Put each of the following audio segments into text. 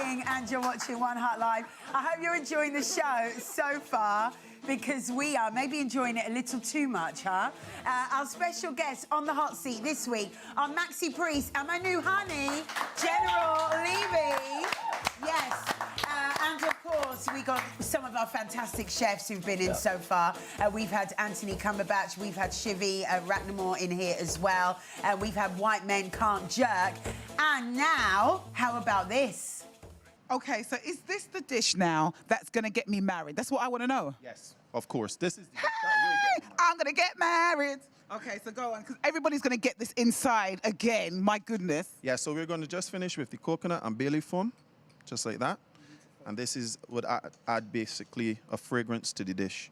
King and you're watching One Heart Live. I hope you're enjoying the show so far because we are maybe enjoying it a little too much, huh? Our special guests on the hot seat this week are Maxi Priest and my new honey, General Levy. Yes. And of course, we got some of our fantastic chefs who've been in so far. We've had Anthony Cumberbatch, we've had Shivy Ratnamore in here as well. We've had White Men Can't Jerk. And now, how about this? Okay, so is this the dish now that's going to get me married? That's what I want to know. Yes, of course. This is the dish Hey, I'm going to get married. Okay, so go on, because everybody's going to get this inside again. My goodness. Yeah, so we're going to just finish with the coconut and bay leaf foam, just like that. And this is would add basically a fragrance to the dish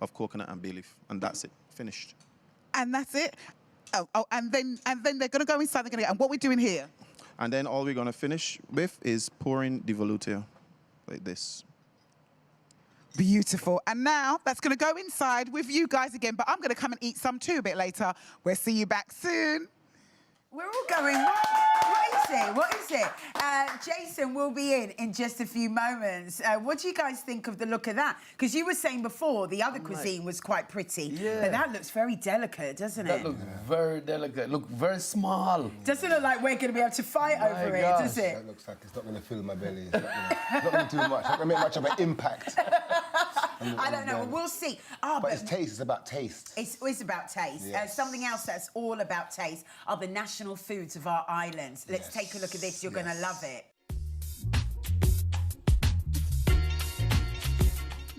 of coconut and bay leaf. And that's it, finished. And that's it? Oh, and then they're going to go inside. They're going to get, and what we're doing here? And then all we're going to finish with is pouring the velouté like this. Beautiful. And now that's going to go inside with you guys again, but I'm going to come and eat some too a bit later. We'll see you back soon. We're all going, what is it? What is it? Jason will be in just a few moments. What do you guys think of the look of that? Because you were saying before the other cuisine was quite pretty. Yeah. But that looks very delicate, doesn't it? That looks very delicate. Look very small. Doesn't look like we're going to be able to fight over it, does it? That looks like it's not going to fill my belly. It's not going to do much. It's not going to make much of an impact. I don't know. Well, we'll see. Oh, but it's taste. It's about taste. It's about taste. Yes. Something else that's all about taste are the national foods of our islands. Let's take a look at this. You're going to love it.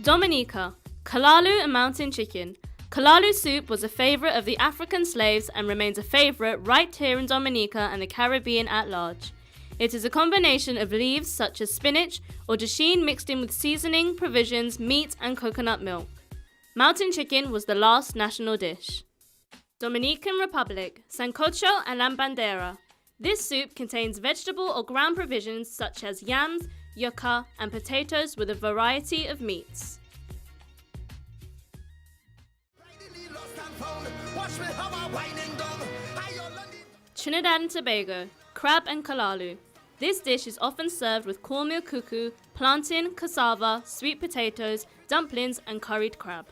Dominica, callaloo and mountain chicken. Callaloo soup was a favourite of the African slaves and remains a favourite right here in Dominica and the Caribbean at large. It is a combination of leaves such as spinach or dasheen mixed in with seasoning, provisions, meat and coconut milk. Mountain chicken was the last national dish. Dominican Republic, Sancocho and la Bandera. This soup contains vegetable or ground provisions such as yams, yucca and potatoes with a variety of meats. Trinidad and Tobago, crab and callaloo. This dish is often served with cornmeal cuckoo, plantain, cassava, sweet potatoes, dumplings and curried crab.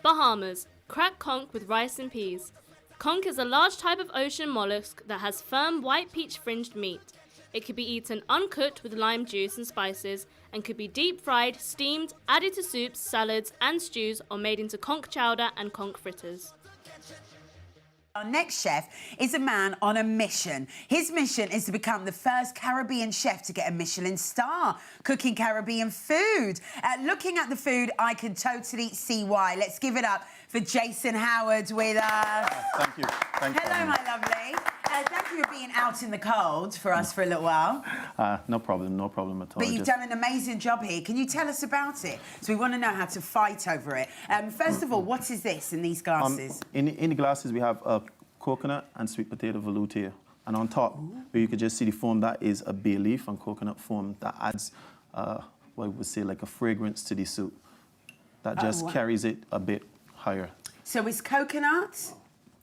Bahamas, cracked conch with rice and peas. Conch is a large type of ocean mollusk that has firm white peach-fringed meat. It could be eaten uncooked with lime juice and spices and could be deep-fried, steamed, added to soups, salads and stews or made into conch chowder and conch fritters. Our next chef is a man on a mission. His mission is to become the first Caribbean chef to get a Michelin star, cooking Caribbean food. Looking at the food, I can totally see why. Let's give it up for Jason Howard with us. Thank you. Hello, my lovely. Thank you for being out in the cold for us for a little while. No problem at all. But you've done an amazing job here. Can you tell us about it? So we want to know how to fight over it. First of all, what is this in these glasses? In the glasses, we have coconut and sweet potato velouté. And on top, where you can just see the foam, that is a bay leaf and coconut foam that adds, what I would say, like a fragrance to the soup. That just carries it a bit higher. So it's coconut,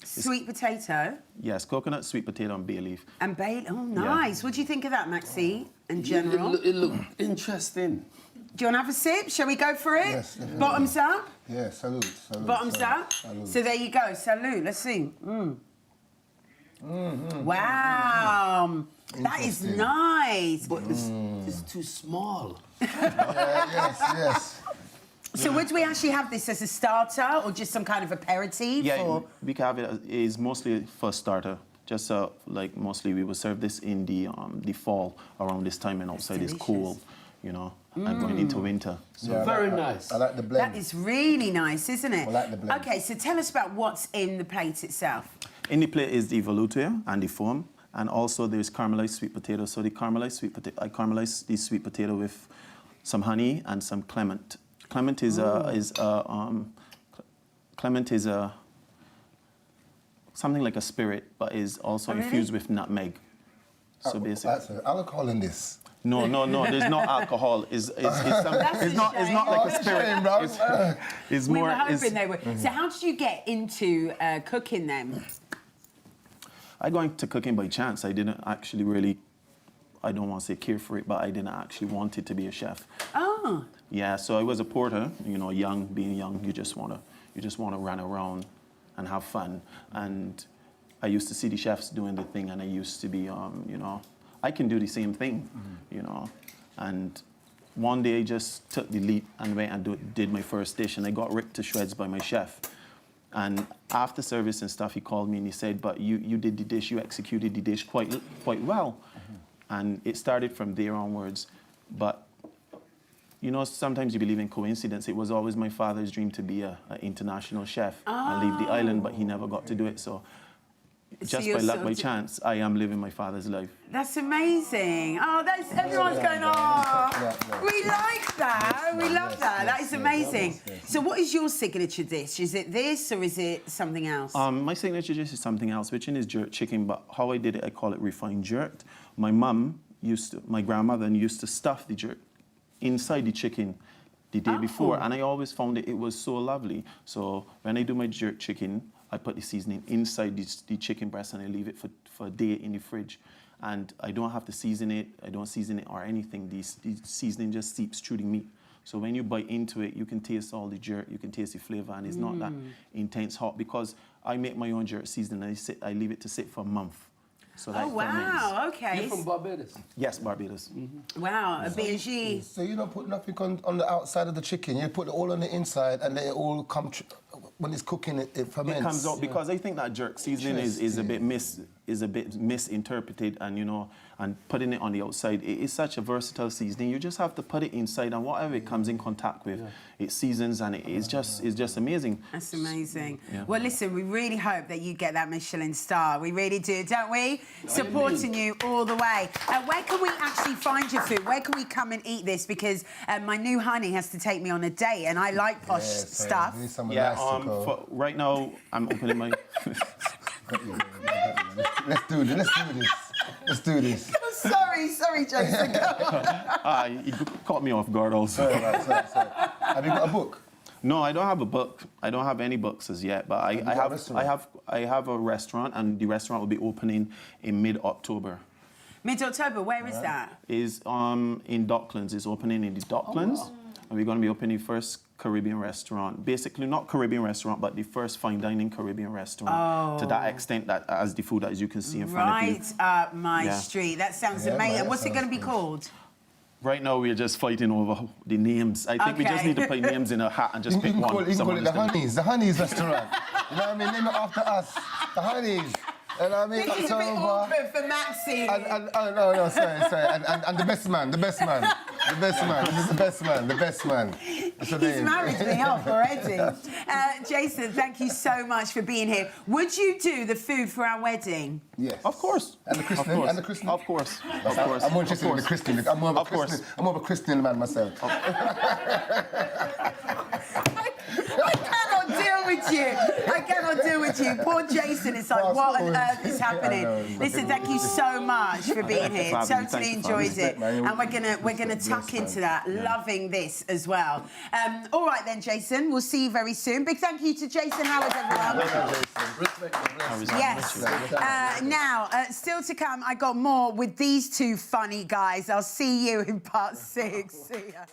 sweet potato. Yes, coconut, sweet potato, and bay leaf. And bay. Oh, nice. What do you think of that, Maxi? In general, It looked interesting. Do you want to have a sip? Shall we go for it? Yes. Definitely. Bottoms up. Yeah, salute. Bottoms up. Salute. So there you go. Salute. Let's see. Wow. That is nice. But it's too small. Yes. So would we actually have this as a starter or just some kind of aperitif? Yeah, or? we can have it as mostly for starter. Just like mostly we will serve this in the fall around this time and outside is cool, you know, and going into winter. So Yeah, Very nice. I like the blend. That is really nice, isn't it? I like the blend. Okay, so tell us about what's in the plate itself. in the plate is the velouté and the foam, and also there's caramelized sweet potato. So the caramelized sweet potato, I caramelize the sweet potato with some honey and some clement. Clement is something like a spirit, but is also infused with nutmeg. So basically, That's alcohol in this. No, there's no alcohol. It's not like a spirit. It's We more. were hoping they were. So how did you get into cooking them? I got into cooking by chance. I didn't actually really I don't want to say care for it, but I didn't actually want it to be a chef. Oh. Yeah, so I was a porter, you know, being young, you just wanna run around and have fun. And I used to see the chefs doing the thing, and I used to be, you know, I can do the same thing, you know. And one day I just took the leap and went and did my first dish, and I got ripped to shreds by my chef. And after service and stuff, he called me and he said, but you did the dish, you executed the dish quite well. And it started from there onwards. But, you know, sometimes you believe in coincidence. It was always my father's dream to be an international chef and leave the island, but he never got to do it. So just by luck, by chance, I am living my father's life. That's amazing. Oh, everyone's going, oh, we like that. We love that. That is amazing. So what is your signature dish? Is it this or is it something else? My signature dish is something else, which is jerk chicken, but how I did it, I call it refined jerked. My grandmother used to stuff the jerk inside the chicken the day before, and I always found it was so lovely. So when I do my jerk chicken, I put the seasoning inside the chicken breast and I leave it for a day in the fridge. And I don't have to season it, I don't season it or anything. The seasoning just seeps through the meat. So when you bite into it, you can taste all the jerk, you can taste the flavor, and it's not that intense hot, because I make my own jerk seasoning and I leave it to sit for a month. So that wow, okay. You're from Barbados? Yes, Barbados. Wow, a BG. So you don't put nothing on the outside of the chicken, you put it all on the inside and let it all come, when it's cooking, it ferments. It comes out, because I think that jerk seasoning is a bit misinterpreted, and you know, and putting it on the outside, it is such a versatile seasoning. You just have to put it inside, and whatever it comes in contact with, it seasons, and it's just amazing. That's amazing. Yeah. Well, listen, we really hope that you get that Michelin star. We really do, don't we? Supporting you all the way. Where can we actually find your food? Where can we come and eat this? Because my new honey has to take me on a date, and I like posh stuff. Right now, I'm opening my... Let's do this. Sorry, Jason. You caught me off guard also. Sorry. Have you got a book? No, I don't have a book. I don't have any books as yet, but I have a restaurant, and the restaurant will be opening in mid-October. Mid-October, where is that? Is in Docklands. It's opening in the Docklands. Oh, wow. And we're going to be opening the first Caribbean restaurant. Basically, not Caribbean restaurant, but the first fine dining Caribbean restaurant. To that extent, that as the food as you can see in front of you. Right up my street. That sounds amazing. What's it going to be called? Right now, we're just fighting over the names. I think we just need to put names in a hat and just pick one. You can call it the Honeys restaurant. You know what I mean? Name it after us. The Honeys. You know what I mean? This is a bit awkward for Maxi. No, sorry. And the best man. This is the best man. He's married me off already. Jason, thank you so much for being here. Would you do the food for our wedding? Yes. Of course. And the christening? Of course. I'm more interested in the christening. I'm more of a christening man myself. I cannot deal with you. Poor Jason, it's like, what on earth is happening? Listen, thank you so much for being here. Totally enjoyed it. And we're gonna tuck into that. Loving this as well. All right then, Jason, we'll see you very soon. Big thank you to Jason Howard, everyone. Yes. Now, still to come, I got more with these two funny guys. I'll see you in part 6. See ya.